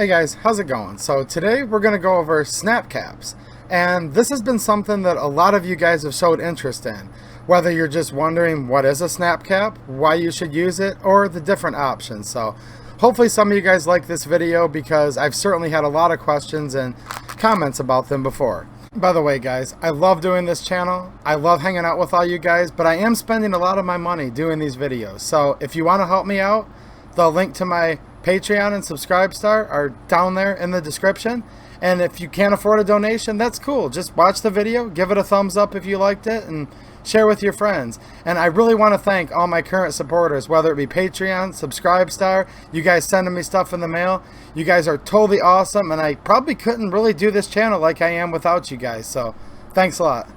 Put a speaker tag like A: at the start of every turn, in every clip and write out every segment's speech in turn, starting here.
A: Hey guys, how's it going? So today we're going to go over snap caps, and this has been something that a lot of you guys have showed interest in, whether you're just wondering what is a snap cap, why you should use it, or the different options. So hopefully some of you guys like this video because I've certainly had a lot of questions and comments about them before. By the way guys, I love doing this channel, I love hanging out with all you guys, but I am spending a lot of my money doing these videos. So if you want to help me out, the link to my Patreon and Subscribestar are down there in the description. And if you can't afford a donation, that's cool. Just watch the video, give it a thumbs up if you liked it, and share with your friends. And I really want to thank all my current supporters, whether it be Patreon, Subscribestar, you guys sending me stuff in the mail. You guys are totally awesome, and I probably couldn't really do this channel like I am without you guys. So thanks a lot.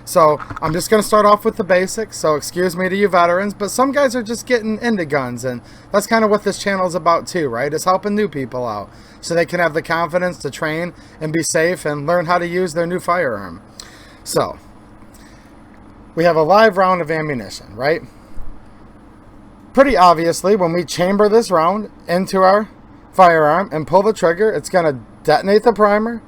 A: So I'm just going to start off with the basics, so excuse me to you veterans, but some guys are just getting into guns, and that's kind of what this channel is about too, right? It's helping new people out so they can have the confidence to train and be safe and learn how to use their new firearm. So we have a live round of ammunition, right? Pretty obviously, when we chamber this round into our firearm and pull the trigger, it's going to detonate the primer,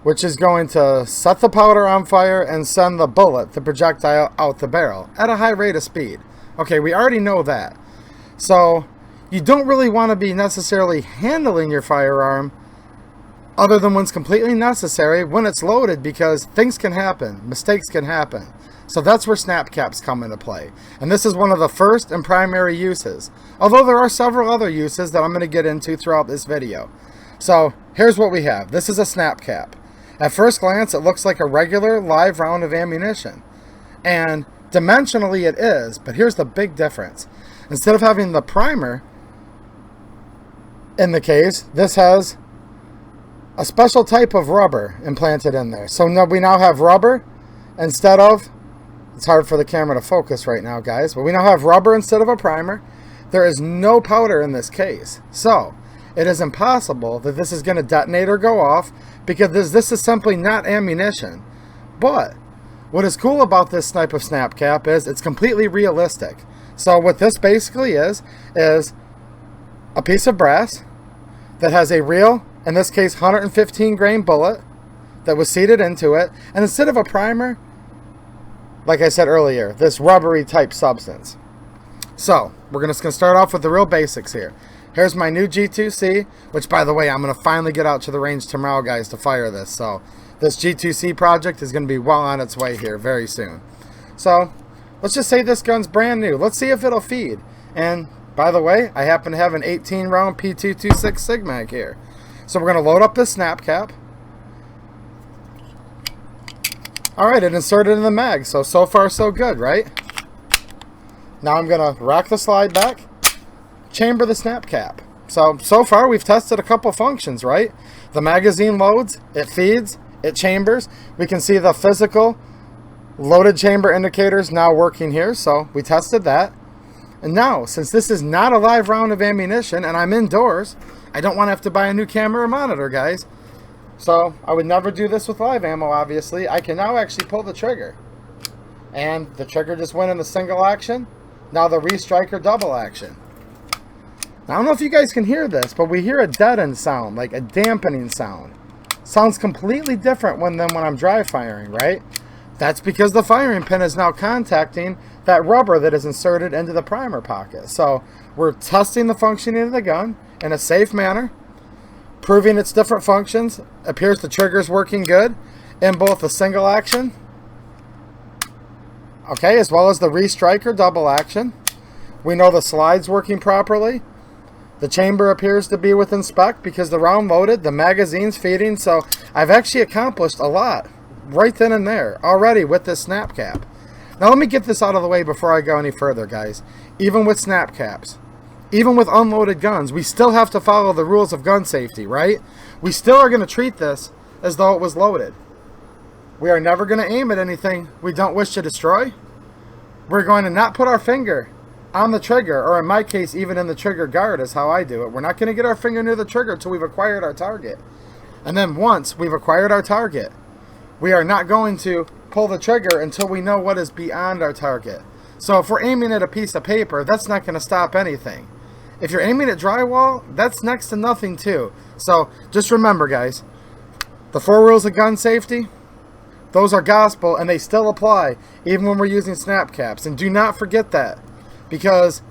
A: which is going to set the powder on fire and send the bullet, the projectile, out the barrel at a high rate of speed. Okay, we already know that. So you don't really want to be necessarily handling your firearm other than when it's completely necessary when it's loaded, because things can happen, mistakes can happen. So that's where snap caps come into play. And this is one of the first and primary uses, although there are several other uses that I'm going to get into throughout this video. So here's what we have. This is a snap cap. At first glance, it looks like a regular live round of ammunition. And dimensionally it is, but here's the big difference. Instead of having the primer in the case, this has a special type of rubber implanted in there. So now we now have rubber instead of, it's hard for the camera to focus right now guys, but we now have rubber instead of a primer. There is no powder in this case. So it is impossible that this is going to detonate or go off, because this is simply not ammunition. But what is cool about this type of snap cap is it's completely realistic. So what this basically is a piece of brass that has a real, in this case 115 grain bullet that was seated into it, and instead of a primer, like I said earlier, this rubbery type substance. So we're going to start off with the real basics here. Here's my new G2C, which by the way, I'm going to finally get out to the range tomorrow, guys, to fire this. So this G2C project is going to be well on its way here very soon. So let's just say this gun's brand new. Let's see if it'll feed. And by the way, I happen to have an 18 round P226 Sig Mag here. So we're going to load up this snap cap. Alright, it inserted in the mag. So far so good, right? Now I'm going to rack the slide back, chamber the snap cap. So far we've tested a couple functions, right? The magazine loads, it feeds, it chambers. We can see the physical loaded chamber indicators now working here, so we tested that. And now, since this is not a live round of ammunition and I'm indoors, I don't want to have to buy a new camera or monitor, guys. So I would never do this with live ammo, obviously. I can now actually pull the trigger. And the trigger just went in the single action. Now the restriker double action. I don't know if you guys can hear this, but we hear a deadened sound, like a dampening sound. Sounds completely different than when I'm dry firing, right? That's because the firing pin is now contacting that rubber that is inserted into the primer pocket. So we're testing the functioning of the gun in a safe manner, proving its different functions. Appears the trigger's working good in both the single action, okay, as well as the restriker double action. We know the slide's working properly. The chamber appears to be within spec because the round loaded, the magazine's feeding. So I've actually accomplished a lot right then and there already with this snap cap. Now let me get this out of the way before I go any further, guys. Even with snap caps, even with unloaded guns, we still have to follow the rules of gun safety, right? We still are going to treat this as though it was loaded. We are never going to aim at anything we don't wish to destroy. We're going to not put our finger on the trigger, or in my case, even in the trigger guard is how I do it. We're not going to get our finger near the trigger until we've acquired our target. And then once we've acquired our target, we are not going to pull the trigger until we know what is beyond our target. So if we're aiming at a piece of paper, that's not going to stop anything. If you're aiming at drywall, that's next to nothing too. So just remember, guys, the 4 rules of gun safety, those are gospel, and they still apply even when we're using snap caps. And do not forget that, because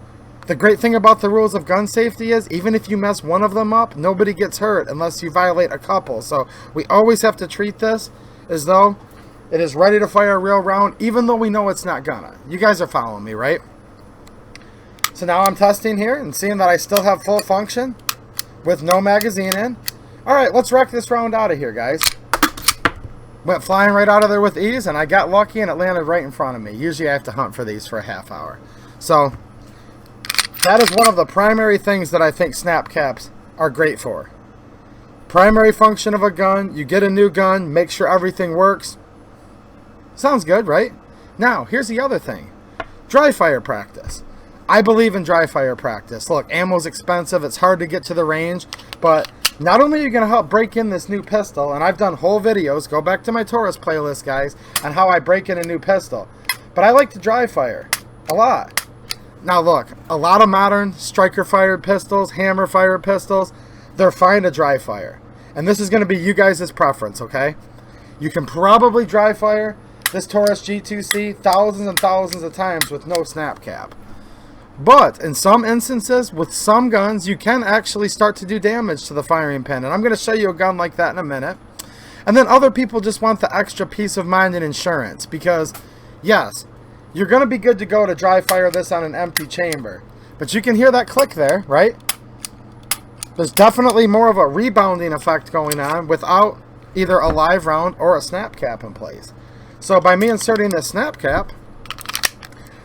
A: the great thing about the rules of gun safety is even if you mess one of them up, nobody gets hurt unless you violate a couple. So we always have to treat this as though it is ready to fire a real round, even though we know it's not gonna. You guys are following me, right? So now I'm testing here and seeing that I still have full function with no magazine in. All right, let's wreck this round out of here, guys. Went flying right out of there with ease, and I got lucky and it landed right in front of me. Usually I have to hunt for these for a half hour. So that is one of the primary things that I think snap caps are great for. Primary function of a gun, you get a new gun, make sure everything works. Sounds good, right? Now, here's the other thing. Dry fire practice. I believe in dry fire practice. Look, ammo's expensive, it's hard to get to the range, but not only are you going to help break in this new pistol, and I've done whole videos, go back to my Taurus playlist, guys, on how I break in a new pistol, but I like to dry fire a lot. Now look, a lot of modern striker fired pistols, hammer fired pistols, they're fine to dry fire. And this is going to be you guys' preference, okay? You can probably dry fire this Taurus G2C thousands and thousands of times with no snap cap. But in some instances, with some guns, you can actually start to do damage to the firing pin. And I'm going to show you a gun like that in a minute. And then other people just want the extra peace of mind and insurance. Because, yes, you're going to be good to go to dry fire this on an empty chamber. But you can hear that click there, right? There's definitely more of a rebounding effect going on without either a live round or a snap cap in place. So by me inserting this snap cap,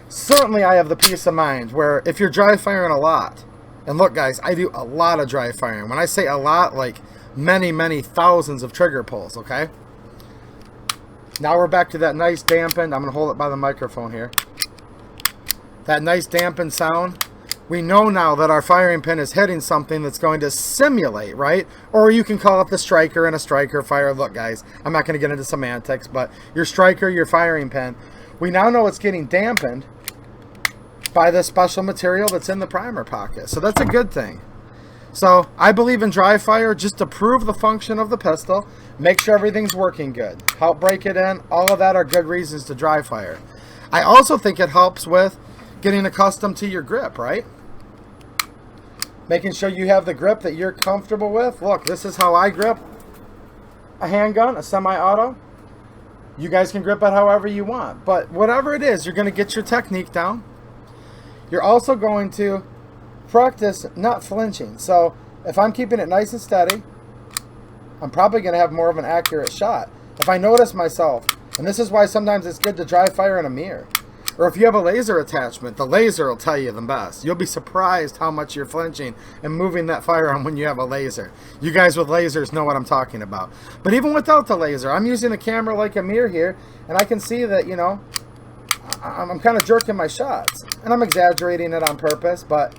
A: certainly I have the peace of mind where if you're dry firing a lot, and look guys, I do a lot of dry firing. When I say a lot, like many, many thousands of trigger pulls, okay? Now we're back to that nice dampened, I'm going to hold it by the microphone here. That nice dampened sound. We know now that our firing pin is hitting something that's going to simulate, right? Or you can call it the striker and a striker fire. Look guys, I'm not going to get into semantics, but your striker, your firing pin, we now know it's getting dampened by the special material that's in the primer pocket. So that's a good thing. So I believe in dry fire just to prove the function of the pistol, make sure everything's working good, help break it in. All of that are good reasons to dry fire. I also think it helps with getting accustomed to your grip, right? Making sure you have the grip that you're comfortable with. Look, this is how I grip a handgun, a semi-auto. You guys can grip it however you want. But whatever it is, you're going to get your technique down. You're also going to practice not flinching. So if I'm keeping it nice and steady, I'm probably going to have more of an accurate shot. If I notice myself, and this is why sometimes it's good to dry fire in a mirror. Or if you have a laser attachment, the laser will tell you the best. You'll be surprised how much you're flinching and moving that firearm when you have a laser. You guys with lasers know what I'm talking about. But even without the laser, I'm using the camera like a mirror here, and I can see that, you know, I'm kind of jerking my shots. And I'm exaggerating it on purpose, but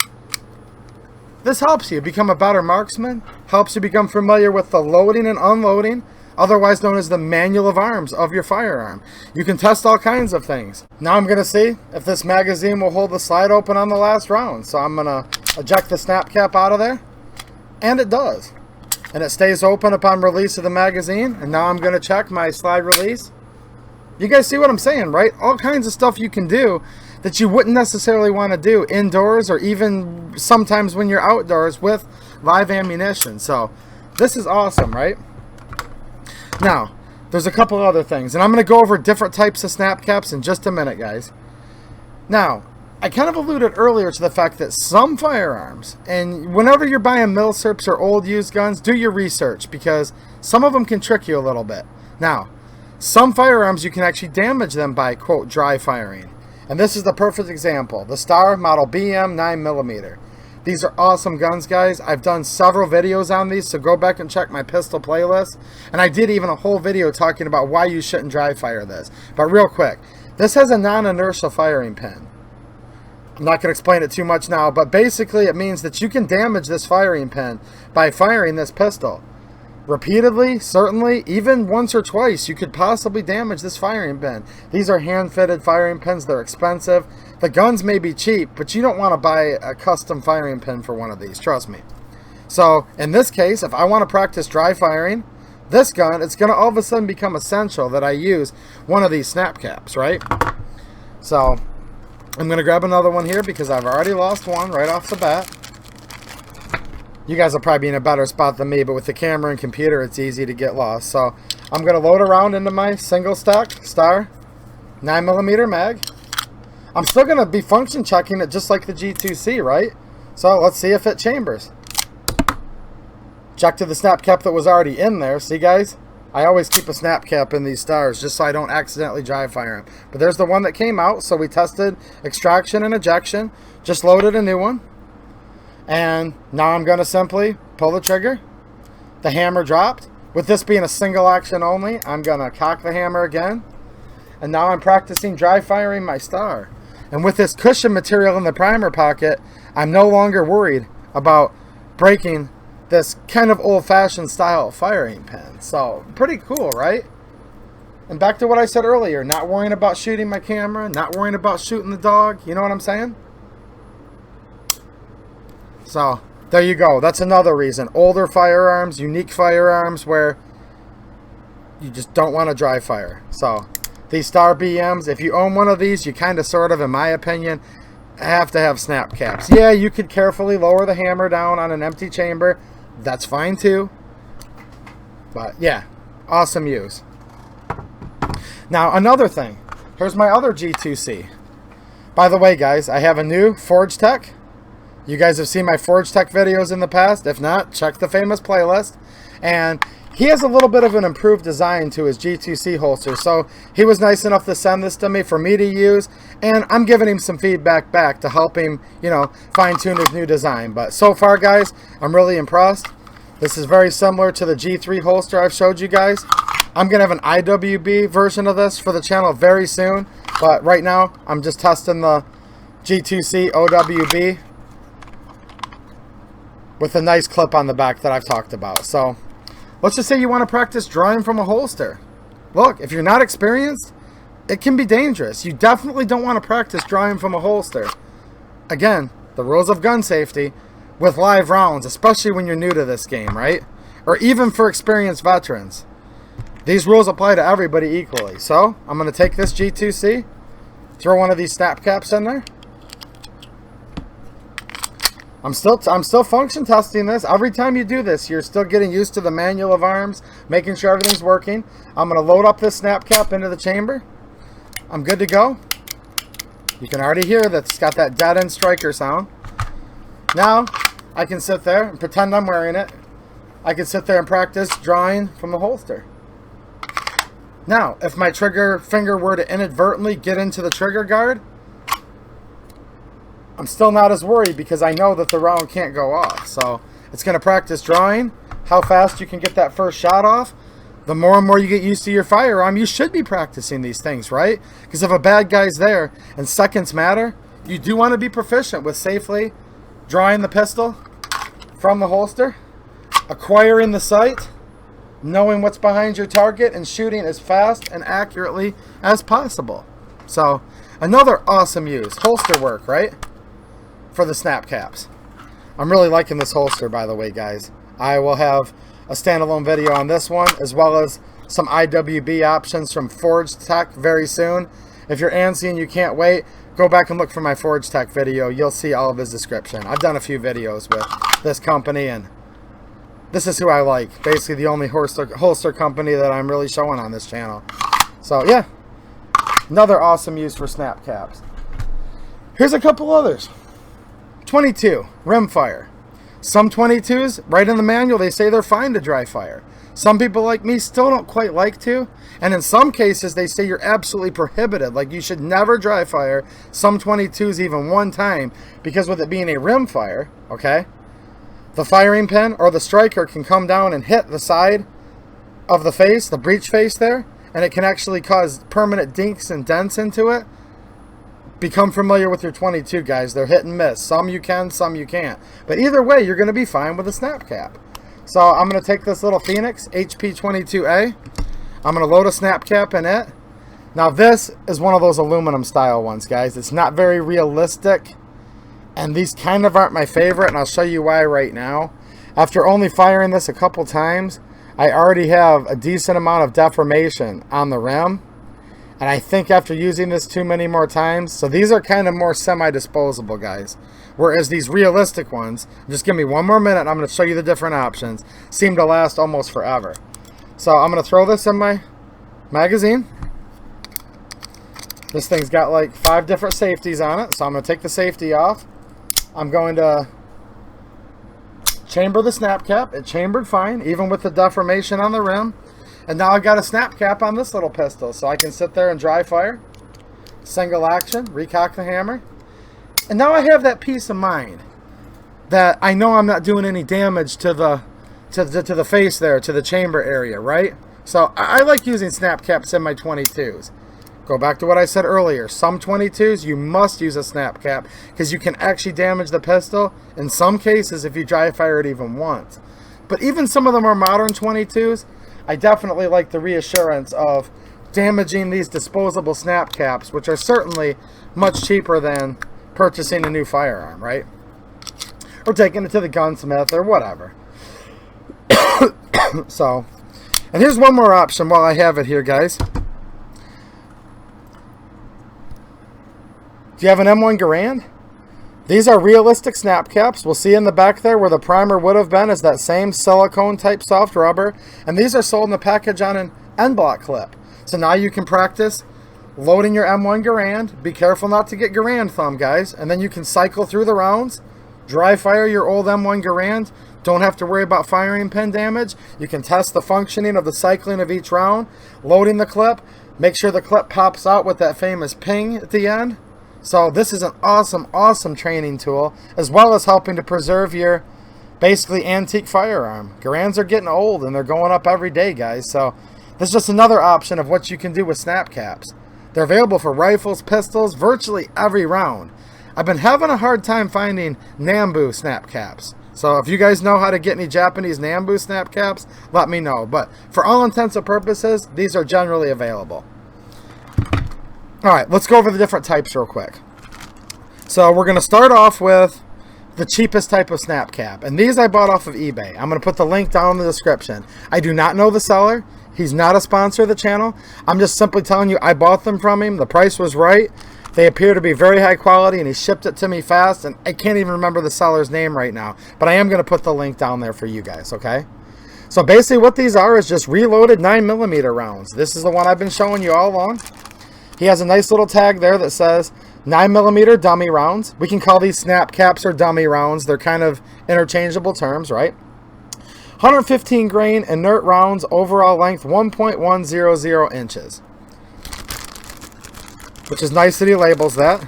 A: this helps you become a better marksman, helps you become familiar with the loading and unloading, otherwise known as the manual of arms of your firearm. You can test all kinds of things. Now I'm going to see if this magazine will hold the slide open on the last round. So I'm going to eject the snap cap out of there, and it does. And it stays open upon release of the magazine. And now I'm going to check my slide release. You guys see what I'm saying, right? All kinds of stuff you can do that you wouldn't necessarily want to do indoors or even sometimes when you're outdoors with live ammunition. So this is awesome, right? Now, there's a couple other things, and I'm going to go over different types of snap caps in just a minute, guys. Now, I kind of alluded earlier to the fact that some firearms, and whenever you're buying milsurps or old used guns, do your research, because some of them can trick you a little bit. Now, some firearms you can actually damage them by, quote, dry firing. And this is the perfect example, the Star Model BM 9mm. These are awesome guns, guys. I've done several videos on these, so go back and check my pistol playlist. And I did even a whole video talking about why you shouldn't dry fire this. But real quick, this has a non-inertial firing pin. I'm not going to explain it too much now, but basically it means that you can damage this firing pin by firing this pistol. Repeatedly, certainly, even once or twice, you could possibly damage this firing pin. These are hand-fitted firing pins. They're expensive. The guns may be cheap, but you don't want to buy a custom firing pin for one of these, trust me. So in this case, if I want to practice dry firing this gun, it's going to all of a sudden become essential that I use one of these snap caps, right? So I'm going to grab another one here because I've already lost one right off the bat. You guys will probably be in a better spot than me, but with the camera and computer, it's easy to get lost. So I'm going to load around into my single stock Star 9mm mag. I'm still going to be function checking it just like the G2C, right? So let's see if it chambers. Check to the snap cap that was already in there. See, guys? I always keep a snap cap in these Stars just so I don't accidentally dry fire them. But there's the one that came out, so we tested extraction and ejection. Just loaded a new one. And now I'm going to simply pull the trigger. The hammer dropped. With this being a single action only, I'm going to cock the hammer again. And now I'm practicing dry firing my Star. And with this cushion material in the primer pocket, I'm no longer worried about breaking this kind of old-fashioned style firing pin. So pretty cool, right? And back to what I said earlier, not worrying about shooting my camera, not worrying about shooting the dog. You know what I'm saying? So there you go. That's another reason. Older firearms, unique firearms where you just don't want to dry fire. So these Star BMs, if you own one of these, you kind of sort of, in my opinion, have to have snap caps. Yeah, you could carefully lower the hammer down on an empty chamber. That's fine too. But yeah, awesome use. Now another thing. Here's my other G2C. By the way, guys, I have a new Forge Tech. You guys have seen my Forge Tech videos in the past. If not, check the famous playlist. And he has a little bit of an improved design to his G2C holster. So he was nice enough to send this to me for me to use. And I'm giving him some feedback back to help him, you know, fine-tune his new design. But so far, guys, I'm really impressed. This is very similar to the G3 holster I've showed you guys. I'm going to have an IWB version of this for the channel very soon. But right now, I'm just testing the G2C OWB with a nice clip on the back that I've talked about. So let's just say you want to practice drawing from a holster. Look, if you're not experienced, it can be dangerous. You definitely don't want to practice drawing from a holster. Again, the rules of gun safety with live rounds, especially when you're new to this game, right? Or even for experienced veterans. These rules apply to everybody equally. So I'm going to take this G2C, throw one of these snap caps in there. I'm still function testing this. Every time you do this, you're still getting used to the manual of arms, making sure everything's working. I'm going to load up this snap cap into the chamber. I'm good to go. You can already hear that it's got that dead-end striker sound. Now, I can sit there and pretend I'm wearing it. I can sit there and practice drawing from the holster. Now, if my trigger finger were to inadvertently get into the trigger guard, I'm still not as worried because I know that the round can't go off. So it's going to practice drawing, how fast you can get that first shot off. The more and more you get used to your firearm, you should be practicing these things, right? Because if a bad guy's there and seconds matter, you do want to be proficient with safely drawing the pistol from the holster, acquiring the sight, knowing what's behind your target, and shooting as fast and accurately as possible. So another awesome use. Holster work, right? For the snap caps. I'm really liking this holster, by the way, guys. I will have a standalone video on this one, as well as some IWB options from Forge Tech very soon. If you're antsy and you can't wait, go back and look for my Forge Tech video. You'll see all of his description. I've done a few videos with this company, and this is who I like. Basically the only holster company that I'm really showing on this channel. So yeah, another awesome use for snap caps. Here's a couple others. 22 rimfire. Some 22s, right in the manual, they say they're fine to dry fire. Some people like me still don't quite like to, and in some cases they say you're absolutely prohibited, like you should never dry fire some 22s even one time, because with it being a rimfire, okay, the firing pin or the striker can come down and hit the side of the face, the breech face there, and it can actually cause permanent dinks and dents into it. Become familiar with your 22, guys. They're hit and miss. Some you can, some you can't. But either way, you're going to be fine with a snap cap. So I'm going to take this little Phoenix HP22A. I'm going to load a snap cap in it. Now this is one of those aluminum style ones, guys. It's not very realistic. And these kind of aren't my favorite, and I'll show you why right now. After only firing this a couple times, I already have a decent amount of deformation on the rim. And I think after using this too many more times, so these are kind of more semi-disposable, guys. Whereas these realistic ones, just give me one more minute and I'm going to show you the different options, seem to last almost forever. So I'm going to throw this in my magazine. This thing's got like 5 different safeties on it, so I'm going to take the safety off. I'm going to chamber the snap cap. It chambered fine, even with the deformation on the rim. And now I've got a snap cap on this little pistol, so I can sit there and dry fire, single action, recock the hammer. And now I have that peace of mind that I know I'm not doing any damage to the face there, to the chamber area, right? So I like using snap caps in my 22s. Go back to what I said earlier. Some 22s, you must use a snap cap because you can actually damage the pistol in some cases if you dry fire it even once. But even some of the more modern 22s, I definitely like the reassurance of damaging these disposable snap caps, which are certainly much cheaper than purchasing a new firearm, right? Or taking it to the gunsmith or whatever. So, and here's one more option while I have it here, guys. Do you have an M1 Garand? These are realistic snap caps. We'll see in the back there where the primer would have been is that same silicone type soft rubber. And these are sold in the package on an enbloc clip. So now you can practice loading your M1 Garand. Be careful not to get Garand thumb, guys. And then you can cycle through the rounds, dry fire your old M1 Garand. Don't have to worry about firing pin damage. You can test the functioning of the cycling of each round, loading the clip. Make sure the clip pops out with that famous ping at the end. So this is an awesome, awesome training tool, as well as helping to preserve your basically antique firearm. Garands are getting old and they're going up every day, guys. So this is just another option of what you can do with snap caps. They're available for rifles, pistols, virtually every round. I've been having a hard time finding Nambu snap caps. So if you guys know how to get any Japanese Nambu snap caps, let me know. But for all intents and purposes, these are generally available. Alright, let's go over the different types real quick. So we're going to start off with the cheapest type of snap cap. And these I bought off of eBay. I'm going to put the link down in the description. I do not know the seller. He's not a sponsor of the channel. I'm just simply telling you I bought them from him. The price was right. They appear to be very high quality and he shipped it to me fast. And I can't even remember the seller's name right now. But I am going to put the link down there for you guys, okay? So basically what these are is just reloaded 9mm rounds. This is the one I've been showing you all along. He has a nice little tag there that says 9mm dummy rounds. We can call these snap caps or dummy rounds. They're kind of interchangeable terms, right? 115 grain inert rounds, overall length 1.100 inches. Which is nice that he labels that.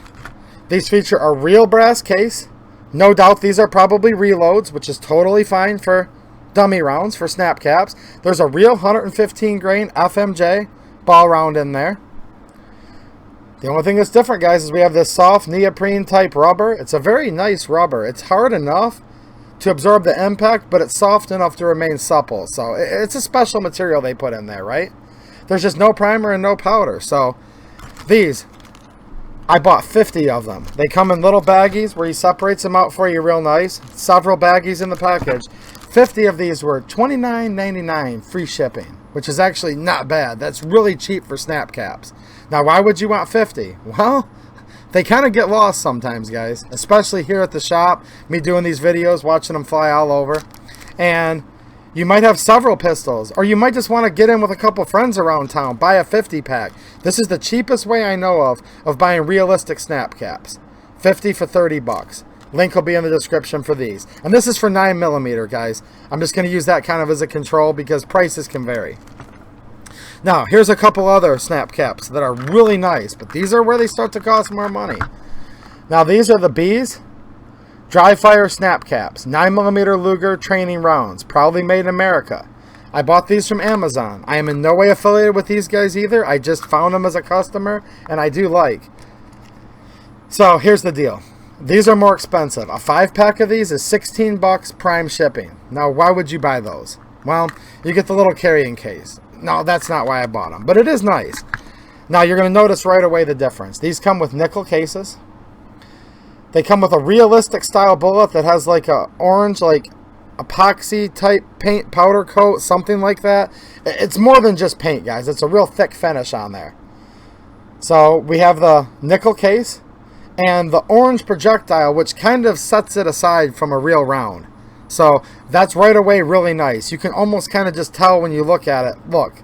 A: These feature a real brass case. No doubt these are probably reloads, which is totally fine for dummy rounds, for snap caps. There's a real 115 grain FMJ ball round in there. The only thing that's different, guys, is we have this soft neoprene type rubber. It's a very nice rubber. It's hard enough to absorb the impact, but it's soft enough to remain supple. So it's a special material they put in there, right? There's just no primer and no powder. So these, I bought 50 of them. They come in little baggies where he separates them out for you real nice. Several baggies in the package. 50 of these were $29.99 free shipping, which is actually not bad. That's really cheap for snap caps. Now, why would you want 50? Well, they kind of get lost sometimes, guys, especially here at the shop. Me doing these videos, watching them fly all over. And you might have several pistols, or you might just want to get in with a couple friends around town, buy a 50 pack. This is the cheapest way I know of buying realistic snap caps. 50 for 30 bucks. Link will be in the description for these. And this is for 9mm, guys. I'm just going to use that kind of as a control because prices can vary. Now, here's a couple other snap caps that are really nice, but these are where they start to cost more money. Now, these are the B's dry fire snap caps, 9mm Luger training rounds, proudly made in America. I bought these from Amazon. I am in no way affiliated with these guys either. I just found them as a customer, and I do like. So, here's the deal. These are more expensive. A 5-pack of these is 16 bucks prime shipping. Now, why would you buy those? Well, you get the little carrying case. No, that's not why I bought them, but it is nice. Now, you're going to notice right away the difference. These come with nickel cases. They come with a realistic style bullet that has like a orange, like epoxy type paint, powder coat, something like that. It's more than just paint, guys. It's a real thick finish on there. So we have the nickel case and the orange projectile, which kind of sets it aside from a real round. So that's right away really nice. You can almost kind of just tell when you look at it. Look,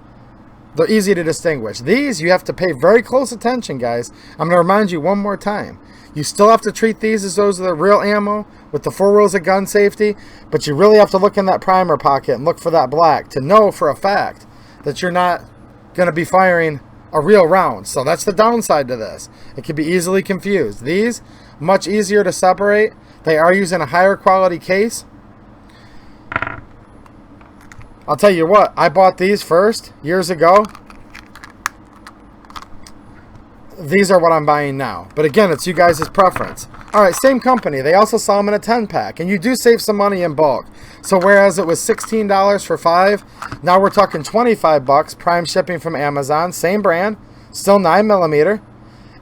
A: they're easy to distinguish. These, you have to pay very close attention, guys. I'm going to remind you one more time. You still have to treat these as those are the real ammo with the 4 rules of gun safety, but you really have to look in that primer pocket and look for that black to know for a fact that you're not going to be firing a real round. So that's the downside to this. It can be easily confused. These, much easier to separate. They are using a higher quality case. I'll tell you what, I bought these first years ago. These are what I'm buying now. But again, it's you guys' preference. Alright, same company. They also sell them in a 10-pack. And you do save some money in bulk. So whereas it was $16 for 5, now we're talking 25 bucks. Prime shipping from Amazon. Same brand. Still 9mm.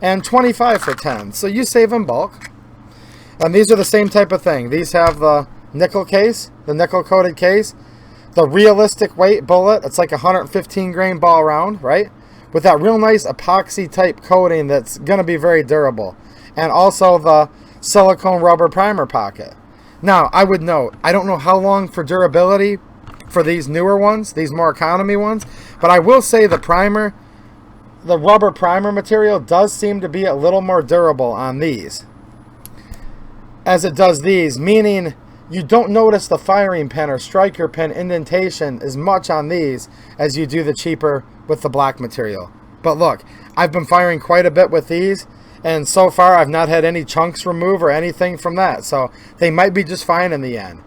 A: And 25 for 10. So you save in bulk. And these are the same type of thing. These have the nickel case. The nickel coated case. The realistic weight bullet. It's like a 115 grain ball round, right? With that real nice epoxy type coating that's going to be very durable. And also the silicone rubber primer pocket. Now, I would note, I don't know how long for durability for these newer ones, these more economy ones, but I will say the primer, the rubber primer material does seem to be a little more durable on these as it does these, meaning you don't notice the firing pin or striker pin indentation as much on these as you do the cheaper with the black material. But look, I've been firing quite a bit with these, and so far I've not had any chunks removed or anything from that, so they might be just fine in the end.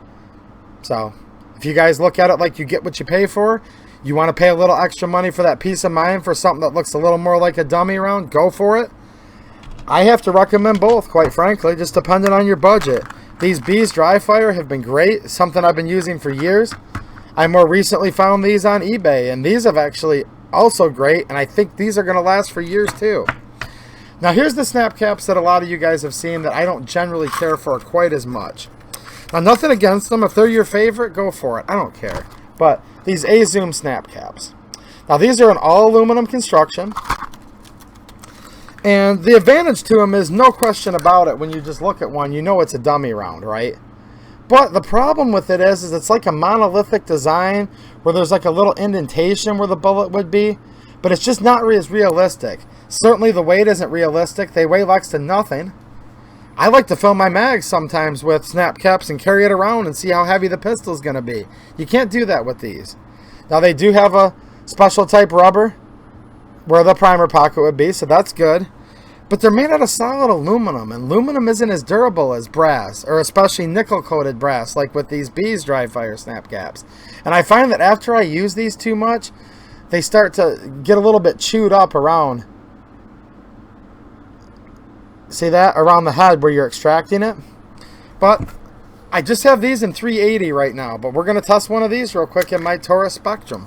A: So if you guys look at it like you get what you pay for, you want to pay a little extra money for that peace of mind for something that looks a little more like a dummy round, go for it. I have to recommend both, quite frankly, just depending on your budget. These Bees dry fire have been great, something I've been using for years. I more recently found these on eBay, and these have actually also great, and I think these are going to last for years too. Now here's the snap caps that a lot of you guys have seen that I don't generally care for quite as much. Now nothing against them. If they're your favorite, go for it. I don't care. But these A-Zoom snap caps. Now these are an all aluminum construction. And the advantage to them is no question about it. When you just look at one, you know it's a dummy round, right? But the problem with it is it's like a monolithic design where there's like a little indentation where the bullet would be. But it's just not as realistic. Certainly the weight isn't realistic. They weigh next to nothing. I like to fill my mags sometimes with snap caps and carry it around and see how heavy the pistol's going to be. You can't do that with these. Now they do have a special type rubber where the primer pocket would be, so that's good. But they're made out of solid aluminum, and aluminum isn't as durable as brass, or especially nickel-coated brass, like with these Bees dry fire snap caps. And I find that after I use these too much, they start to get a little bit chewed up around. See that? Around the head where you're extracting it. But I just have these in 380 right now, but we're going to test one of these real quick in my Taurus Spectrum.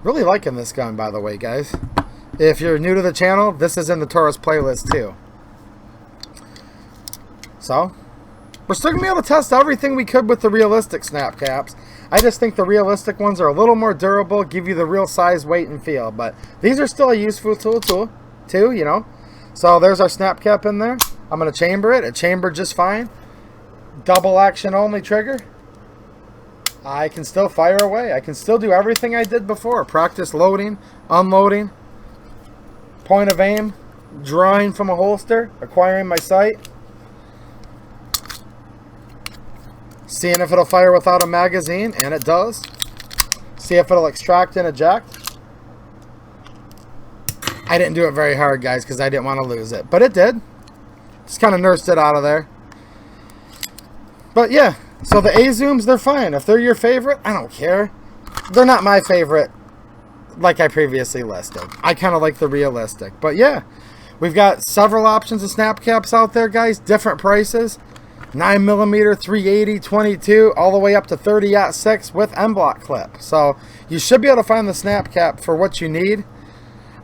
A: Really liking this gun, by the way, guys. If you're new to the channel, this is in the Taurus playlist too. So, we're still going to be able to test everything we could with the realistic snap caps. I just think the realistic ones are a little more durable, give you the real size, weight, and feel. But these are still a useful tool too, you know. So there's our snap cap in there. I'm going to chamber it. It chambered just fine. Double action only trigger. I can still fire away. I can still do everything I did before. Practice loading, unloading, point of aim, drawing from a holster, acquiring my sight, seeing if it'll fire without a magazine, and it does. See if it'll extract and eject. I didn't do it very hard, guys, because I didn't want to lose it, but it did. Just kind of nursed it out of there. But yeah, so the A-Zooms, they're fine. If they're your favorite, I don't care. They're not my favorite, like I previously listed. I kind of like the realistic. But yeah, we've got several options of snap caps out there, guys. Different prices. 9mm, 380, 22, all the way up to 30-06 with enbloc clip. So you should be able to find the snap cap for what you need.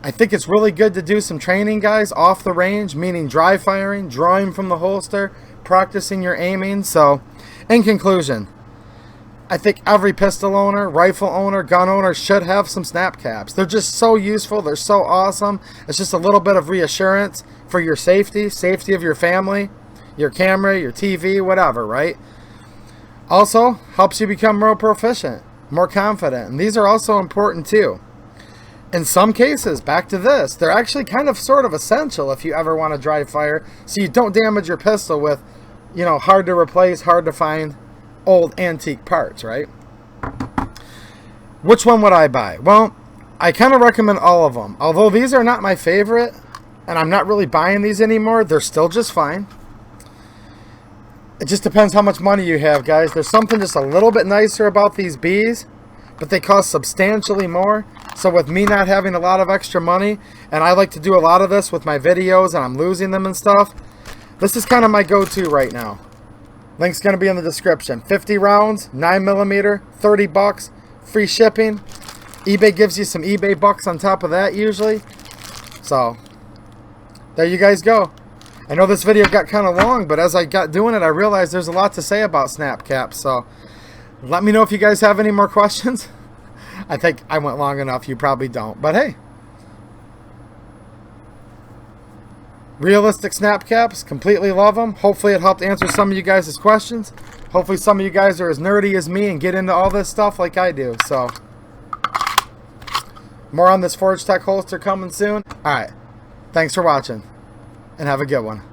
A: I think it's really good to do some training, guys, off the range, meaning dry firing, drawing from the holster, practicing your aiming. So in conclusion, I think every pistol owner, rifle owner, gun owner should have some snap caps. They're just so useful. They're so awesome. It's just a little bit of reassurance for your safety of your family, your camera, your TV, whatever, right? Also, helps you become more proficient, more confident. And these are also important too. In some cases, back to this, they're actually kind of sort of essential if you ever want to dry fire, so you don't damage your pistol with, you know, hard to replace, hard to find, old antique parts, right? Which one would I buy? Well, I kind of recommend all of them. Although these are not my favorite, and I'm not really buying these anymore, they're still just fine. It just depends how much money you have, guys. There's something just a little bit nicer about these Bs, but they cost substantially more. So with me not having a lot of extra money, and I like to do a lot of this with my videos and I'm losing them and stuff, this is kind of my go-to right now. Link's going to be in the description. 50 rounds, 9mm, 30 bucks, free shipping. eBay gives you some eBay bucks on top of that usually. So, there you guys go. I know this video got kind of long, but as I got doing it, I realized there's a lot to say about snap caps. So, let me know if you guys have any more questions. I think I went long enough. You probably don't. But hey. Realistic snap caps. Completely love them. Hopefully it helped answer some of you guys' questions. Hopefully some of you guys are as nerdy as me and get into all this stuff like I do. So, more on this Forge Tech holster coming soon. Alright. Thanks for watching. And have a good one.